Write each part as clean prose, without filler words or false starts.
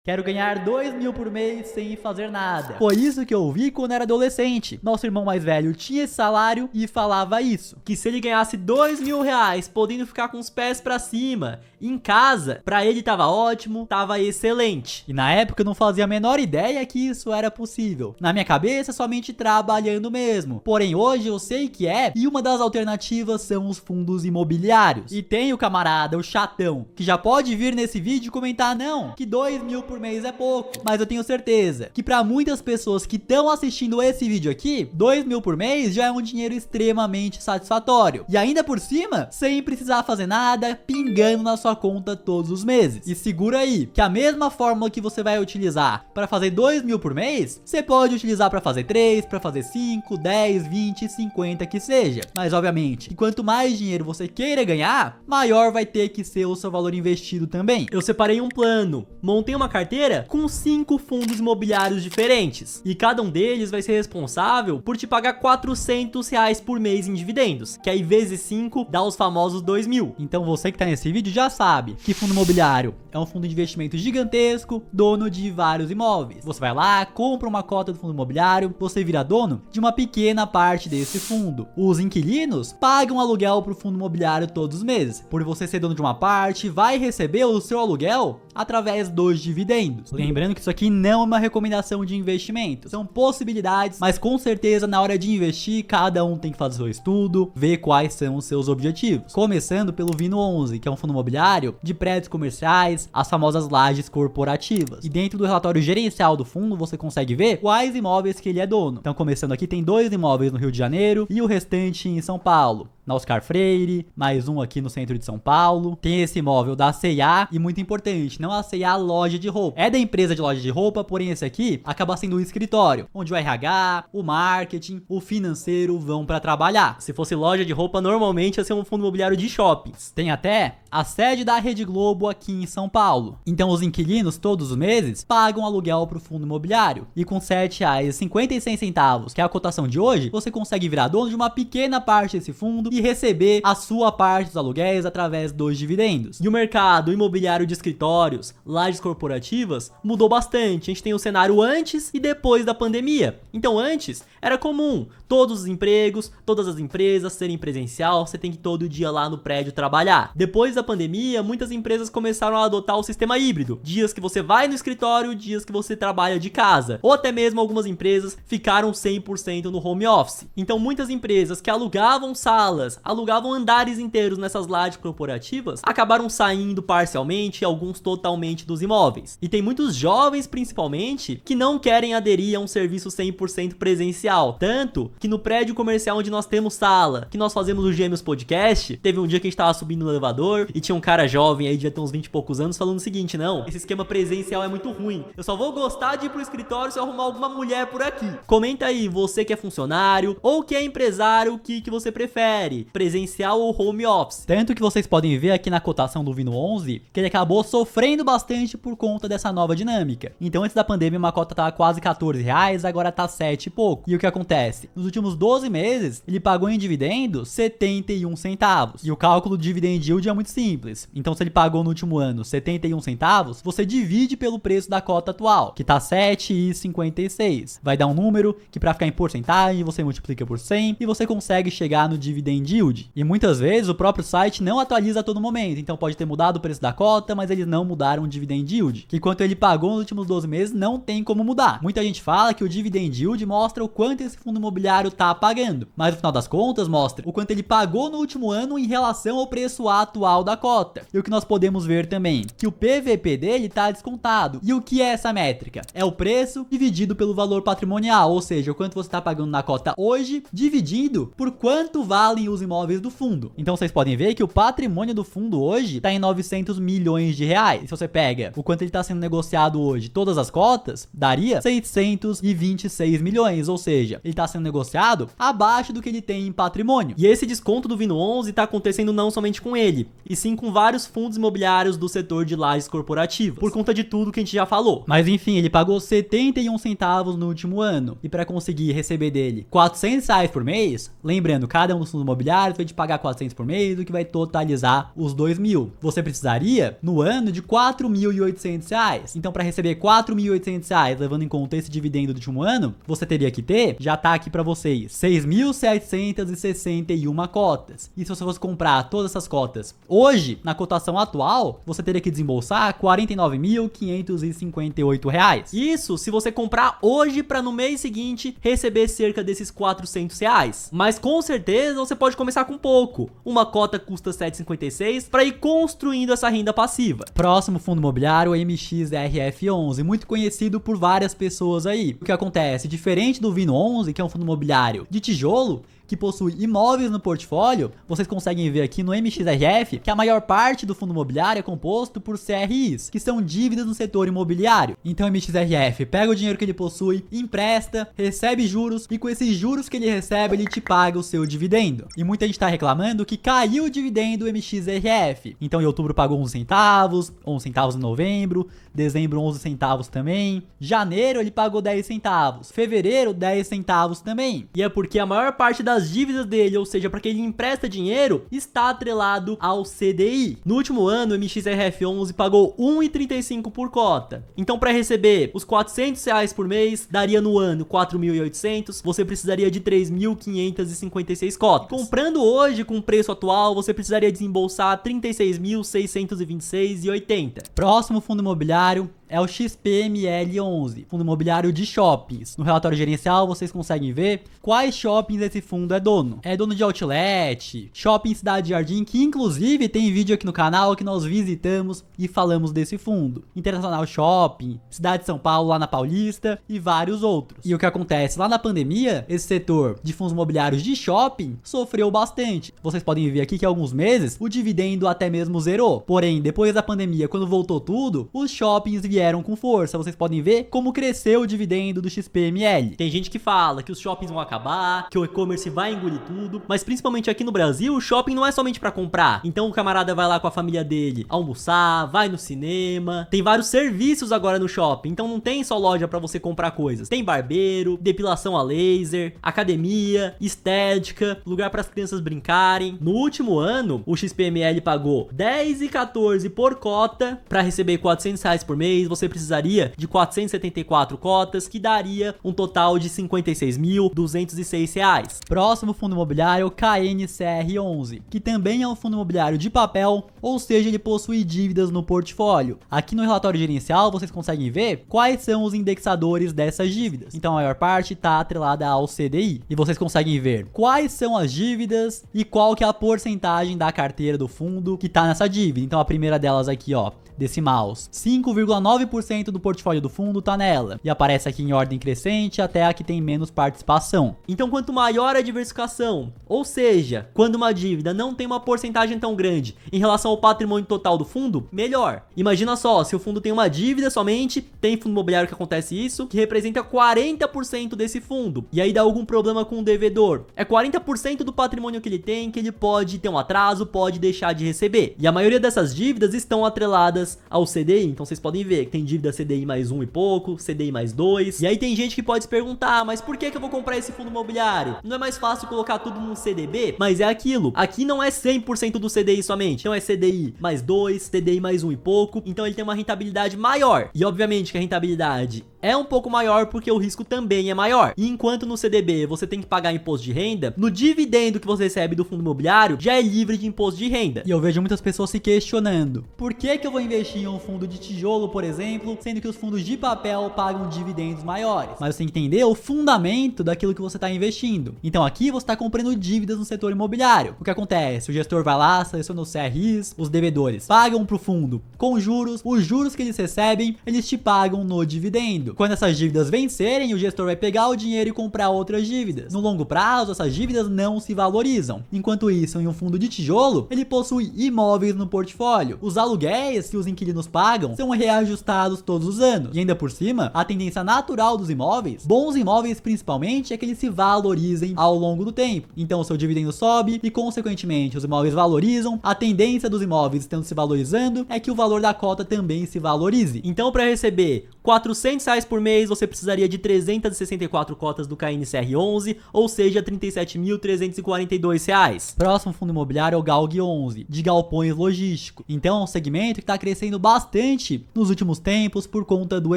Quero ganhar 2 mil por mês sem fazer nada. Foi isso que eu ouvi quando era adolescente. Nosso irmão mais velho tinha esse salário e falava isso. Que se ele ganhasse 2 mil reais, podendo ficar com os pés pra cima, em casa, pra ele tava ótimo, tava excelente. E na época eu não fazia a menor ideia que isso era possível. Na minha cabeça, somente trabalhando mesmo. Porém, hoje eu sei que é, e uma das alternativas são os fundos imobiliários. E tem o camarada, o chatão, que já pode vir nesse vídeo e comentar, não, que 2 mil por mês é pouco. Mas eu tenho certeza que pra muitas pessoas que estão assistindo esse vídeo aqui, 2 mil por mês já é um dinheiro extremamente satisfatório. E ainda por cima, sem precisar fazer nada, pingando na sua conta todos os meses. E segura aí, que a mesma fórmula que você vai utilizar para fazer 2 mil por mês, você pode utilizar para fazer 3, para fazer 5, 10, 20, 50, que seja. Mas obviamente, que quanto mais dinheiro você queira ganhar, maior vai ter que ser o seu valor investido também. Eu separei um plano, montei uma carteira com 5 fundos imobiliários diferentes. E cada um deles vai ser responsável por te pagar 400 reais por mês em dividendos, que aí vezes 5 dá os famosos 2 mil. Então você que tá nesse vídeo já sabe que fundo imobiliário é um fundo de investimento gigantesco, dono de vários imóveis. Você vai lá, compra uma cota do fundo imobiliário, você vira dono de uma pequena parte desse fundo. Os inquilinos pagam aluguel pro fundo imobiliário todos os meses. Por você ser dono de uma parte, vai receber o seu aluguel através dos dividendos. Lembrando que isso aqui não é uma recomendação de investimento, são possibilidades, mas com certeza na hora de investir, cada um tem que fazer seu estudo, ver quais são os seus objetivos. Começando pelo Vino11, que é um fundo imobiliário de prédios comerciais, as famosas lajes corporativas. E dentro do relatório gerencial do fundo, você consegue ver quais imóveis que ele é dono. Então começando aqui, tem 2 imóveis no Rio de Janeiro e o restante em São Paulo. Na Oscar Freire, mais um aqui no centro de São Paulo. Tem esse imóvel da C&A e muito importante, não a C&A loja de roupa. É da empresa de loja de roupa, porém esse aqui acaba sendo um escritório, onde o RH, o marketing, o financeiro vão para trabalhar. Se fosse loja de roupa, normalmente ia ser um fundo imobiliário de shoppings. Tem até a sede da Rede Globo aqui em São Paulo. Então os inquilinos todos os meses pagam aluguel pro fundo imobiliário. E com R$ 7,56, que é a cotação de hoje, você consegue virar dono de uma pequena parte desse fundo e receber a sua parte dos aluguéis através dos dividendos. E o mercado imobiliário de escritórios, lajes corporativas, mudou bastante. A gente tem o cenário antes e depois da pandemia. Então antes era comum todos os empregos, todas as empresas serem presencial, você tem que ir todo dia lá no prédio trabalhar. Depois da pandemia, muitas empresas começaram a adotar o sistema híbrido. Dias que você vai no escritório, dias que você trabalha de casa. Ou até mesmo algumas empresas ficaram 100% no home office. Então muitas empresas que alugavam salas, alugavam andares inteiros nessas lajes corporativas, acabaram saindo parcialmente e alguns totalmente dos imóveis. E tem muitos jovens, principalmente, que não querem aderir a um serviço 100% presencial. Tanto que no prédio comercial onde nós temos sala, que nós fazemos o Gêmeos Podcast, teve um dia que a gente tava subindo no elevador e tinha um cara jovem aí, devia ter uns 20 e poucos anos, falando o seguinte: não, esse esquema presencial é muito ruim. Eu só vou gostar de ir pro escritório se eu arrumar alguma mulher por aqui. Comenta aí, você que é funcionário ou que é empresário, o que você prefere? Presencial ou home office? Tanto que vocês podem ver aqui na cotação do Vino11 que ele acabou sofrendo bastante por conta dessa nova dinâmica. Então antes da pandemia uma cota tava quase R$14, agora tá 7 e pouco. E o que acontece? Nos últimos 12 meses ele pagou em dividendos 71 centavos. E o cálculo de dividend yield é muito simples. Então se ele pagou no último ano 71 centavos, você divide pelo preço da cota atual, que tá 7,56. Vai dar um número que para ficar em porcentagem você multiplica por 100 e você consegue chegar no dividend yield. E muitas vezes o próprio site não atualiza a todo momento, então pode ter mudado o preço da cota, mas eles não mudaram o dividend yield, que quanto ele pagou nos últimos 12 meses não tem como mudar. Muita gente fala que o dividend yield mostra o quanto esse fundo imobiliário tá pagando, mas no final das contas mostra o quanto ele pagou no último ano em relação ao preço atual da cota. E o que nós podemos ver também, que o PVP dele tá descontado. E o que é essa métrica? É o preço dividido pelo valor patrimonial, ou seja, o quanto você tá pagando na cota hoje, dividido por quanto valem os imóveis do fundo. Então vocês podem ver que o patrimônio do fundo hoje tá em 900 milhões de reais. Se você pega o quanto ele tá sendo negociado hoje, todas as cotas, daria 626 milhões, ou seja, ele tá sendo negociado abaixo do que ele tem em patrimônio. E esse desconto do Vino11 tá acontecendo não somente com ele, e sim com vários fundos imobiliários do setor de lajes corporativas, por conta de tudo que a gente já falou. Mas enfim, ele pagou 71 centavos no último ano, e para conseguir receber dele R$400 por mês, lembrando, cada um dos fundos imobiliários imobiliário, você vai te pagar 400 por mês, o que vai totalizar os 2.000. Você precisaria, no ano, de 4.800 reais. Então, para receber 4.800 reais, levando em conta esse dividendo do último ano, você teria que ter, já tá aqui para vocês, 6.761 cotas. E se você fosse comprar todas essas cotas hoje, na cotação atual, você teria que desembolsar 49.558 reais. Isso se você comprar hoje para no mês seguinte receber cerca desses 400 reais. Mas com certeza você pode começar com pouco. Uma cota custa 7,56 para ir construindo essa renda passiva. Próximo fundo imobiliário, o MXRF11, muito conhecido por várias pessoas aí. O que acontece? Diferente do Vino11, que é um fundo imobiliário de tijolo, que possui imóveis no portfólio, vocês conseguem ver aqui no MXRF que a maior parte do fundo imobiliário é composto por CRIs, que são dívidas no setor imobiliário. Então o MXRF pega o dinheiro que ele possui, empresta, recebe juros e com esses juros que ele recebe, ele te paga o seu dividendo. E muita gente está reclamando que caiu o dividendo do MXRF. Então em outubro pagou 11 centavos, 11 centavos em novembro, dezembro 11 centavos também, janeiro ele pagou 10 centavos, fevereiro 10 centavos também. E é porque a maior parte das dívidas dele, ou seja, para quem ele empresta dinheiro, está atrelado ao CDI. No último ano, o MXRF11 pagou 1,35 por cota. Então, para receber os 400 reais por mês, daria no ano 4.800, você precisaria de 3.556 cotas. Comprando hoje com o preço atual, você precisaria desembolsar 36.626,80. Próximo fundo imobiliário é o XPML11, fundo imobiliário de shoppings. No relatório gerencial, vocês conseguem ver quais shoppings esse fundo é dono. É dono de outlet, shopping Cidade Jardim, que inclusive tem vídeo aqui no canal que nós visitamos e falamos desse fundo. Internacional Shopping, Cidade de São Paulo lá na Paulista e vários outros. E o que acontece? Lá na pandemia, esse setor de fundos imobiliários de shopping sofreu bastante. Vocês podem ver aqui que há alguns meses o dividendo até mesmo zerou. Porém, depois da pandemia, quando voltou tudo, os shoppings vieram com força. Vocês podem ver como cresceu o dividendo do XPML. Tem gente que fala que os shoppings vão acabar, que o e-commerce vai engolir tudo, mas principalmente aqui no Brasil, o shopping não é somente para comprar. Então o camarada vai lá com a família dele almoçar, vai no cinema. Tem vários serviços agora no shopping, então não tem só loja para você comprar coisas. Tem barbeiro, depilação a laser, academia, estética, lugar para as crianças brincarem. No último ano, o XPML pagou 10,14 por cota para receber 400 reais por mês. Você precisaria de 474 cotas, que daria um total de 56.206 reais. Próximo fundo imobiliário, KNCR11, que também é um fundo imobiliário de papel, ou seja, ele possui dívidas no portfólio. Aqui no relatório gerencial, vocês conseguem ver quais são os indexadores dessas dívidas. Então, a maior parte está atrelada ao CDI. E vocês conseguem ver quais são as dívidas e qual que é a porcentagem da carteira do fundo que está nessa dívida. Então, a primeira delas aqui, ó, desse mouse, 5,9% do portfólio do fundo tá nela, e aparece aqui em ordem crescente até a que tem menos participação. Então, quanto maior a diversificação, ou seja, quando uma dívida não tem uma porcentagem tão grande em relação ao patrimônio total do fundo, melhor. Imagina só, se o fundo tem uma dívida somente, tem fundo imobiliário que acontece isso, que representa 40% desse fundo, e aí dá algum problema com o devedor. É 40% do patrimônio que ele tem, que ele pode ter um atraso, pode deixar de receber. E a maioria dessas dívidas estão atreladas ao CDI, então vocês podem ver que tem dívida CDI mais 1 e pouco, CDI mais 2, e aí tem gente que pode se perguntar, mas por que eu vou comprar esse fundo imobiliário? Não é mais fácil colocar tudo num CDB? Mas é aquilo, aqui não é 100% do CDI somente, então é CDI mais 2, CDI mais 1 e pouco, então ele tem uma rentabilidade maior, e obviamente que a rentabilidade é um pouco maior porque o risco também é maior. E enquanto no CDB você tem que pagar imposto de renda, no dividendo que você recebe do fundo imobiliário já é livre de imposto de renda. E eu vejo muitas pessoas se questionando, por que eu vou investir em um fundo de tijolo, por exemplo, sendo que os fundos de papel pagam dividendos maiores? Mas você tem que entender o fundamento daquilo que você está investindo. Então aqui você está comprando dívidas no setor imobiliário. O que acontece? O gestor vai lá, seleciona os CRIs, os devedores pagam para o fundo com juros, os juros que eles recebem, eles te pagam no dividendo. Quando essas dívidas vencerem, o gestor vai pegar o dinheiro e comprar outras dívidas. No longo prazo, essas dívidas não se valorizam. Enquanto isso, em um fundo de tijolo, ele possui imóveis no portfólio. Os aluguéis que os inquilinos pagam são reajustados todos os anos. E ainda por cima, a tendência natural dos imóveis, bons imóveis principalmente, é que eles se valorizem ao longo do tempo. Então o seu dividendo sobe e, consequentemente, os imóveis valorizam. A tendência dos imóveis estando se valorizando é que o valor da cota também se valorize. Então, para receber 400 reais R$1.000 por mês, você precisaria de 364 cotas do KNCR11, ou seja, R$37.342. Próximo fundo imobiliário é o GALG11, de galpões logísticos. Então é um segmento que está crescendo bastante nos últimos tempos por conta do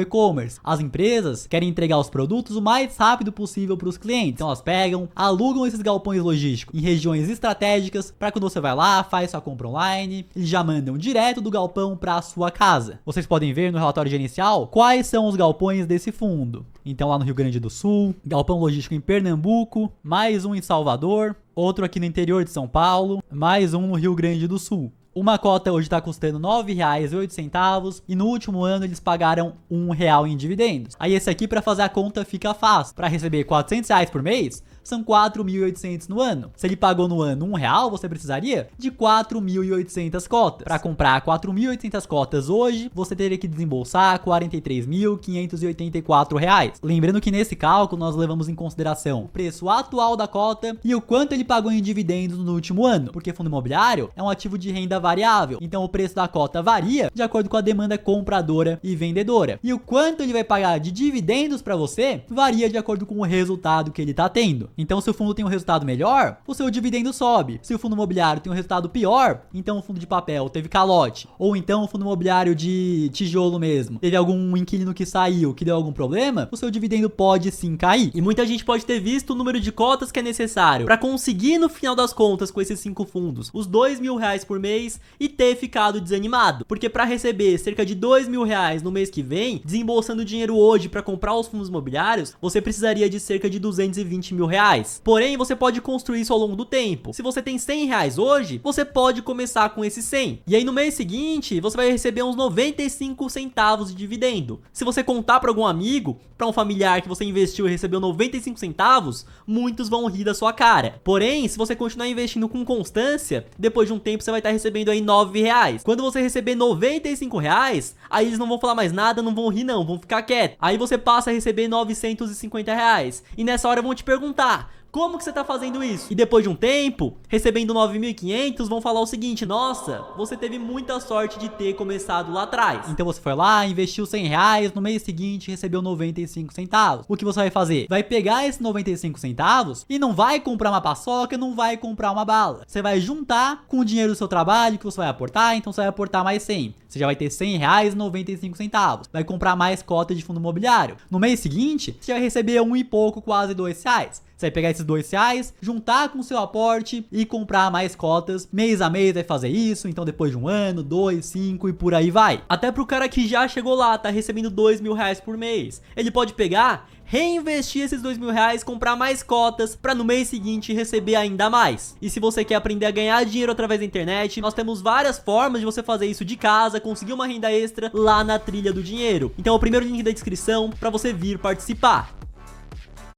e-commerce. As empresas querem entregar os produtos o mais rápido possível para os clientes. Então elas pegam, alugam esses galpões logísticos em regiões estratégicas para quando você vai lá, faz sua compra online, eles já mandam direto do galpão para a sua casa. Vocês podem ver no relatório gerencial quais são os galpões desse fundo. Então lá no Rio Grande do Sul, galpão logístico em Pernambuco, mais um em Salvador, outro aqui no interior de São Paulo, mais um no Rio Grande do Sul. Uma cota hoje está custando R$9,08 e no último ano eles pagaram R$1 em dividendos. Aí esse aqui, para fazer a conta, fica fácil. Para receber R$400 por mês, são 4.800 no ano. Se ele pagou no ano R$1, você precisaria de 4.800 cotas. Para comprar 4.800 cotas hoje, você teria que desembolsar R$43.584. Lembrando que nesse cálculo nós levamos em consideração o preço atual da cota e o quanto ele pagou em dividendos no último ano, porque fundo imobiliário é um ativo de renda variável, então o preço da cota varia de acordo com a demanda compradora e vendedora. E o quanto ele vai pagar de dividendos para você varia de acordo com o resultado que ele está tendo. Então, se o fundo tem um resultado melhor, o seu dividendo sobe. Se o fundo imobiliário tem um resultado pior, então o fundo de papel teve calote. Ou então o fundo imobiliário de tijolo mesmo teve algum inquilino que saiu, que deu algum problema, o seu dividendo pode sim cair. E muita gente pode ter visto o número de cotas que é necessário para conseguir, no final das contas, com esses 5 fundos, os R$2.000 por mês e ter ficado desanimado. Porque para receber cerca de R$2.000 no mês que vem, desembolsando dinheiro hoje para comprar os fundos imobiliários, você precisaria de cerca de R$220.000. Porém, você pode construir isso ao longo do tempo. Se você tem R$100 hoje, você pode começar com esses 100. E aí no mês seguinte, você vai receber uns 95 centavos de dividendo. Se você contar para algum amigo, para um familiar que você investiu e recebeu 95 centavos, muitos vão rir da sua cara. Porém, se você continuar investindo com constância, depois de um tempo você vai estar recebendo aí R$9. Quando você receber R$95, aí eles não vão falar mais nada, não vão rir não, vão ficar quietos. Aí você passa a receber R$950. E nessa hora vão te perguntar: como que você tá fazendo isso? E depois de um tempo, recebendo 9.500, vão falar o seguinte: nossa, você teve muita sorte de ter começado lá atrás. Então você foi lá, investiu R$100, no mês seguinte recebeu 95 centavos. O que você vai fazer? Vai pegar esses 95 centavos e não vai comprar uma paçoca, não vai comprar uma bala. Você vai juntar com o dinheiro do seu trabalho que você vai aportar, então você vai aportar mais 100. Você já vai ter R$100,95. Vai comprar mais cota de fundo imobiliário. No mês seguinte, você vai receber R$1 e pouco, quase R$2. Você vai pegar esses R$2, juntar com o seu aporte e comprar mais cotas. Mês a mês vai fazer isso, então depois de um ano, 2, 5 e por aí vai. Até pro cara que já chegou lá, tá recebendo R$2.000 por mês, ele pode pegar, reinvestir esses R$2.000, comprar mais cotas para no mês seguinte receber ainda mais. E se você quer aprender a ganhar dinheiro através da internet, nós temos várias formas de você fazer isso de casa, conseguir uma renda extra lá na Trilha do Dinheiro. Então é o primeiro link da descrição para você vir participar.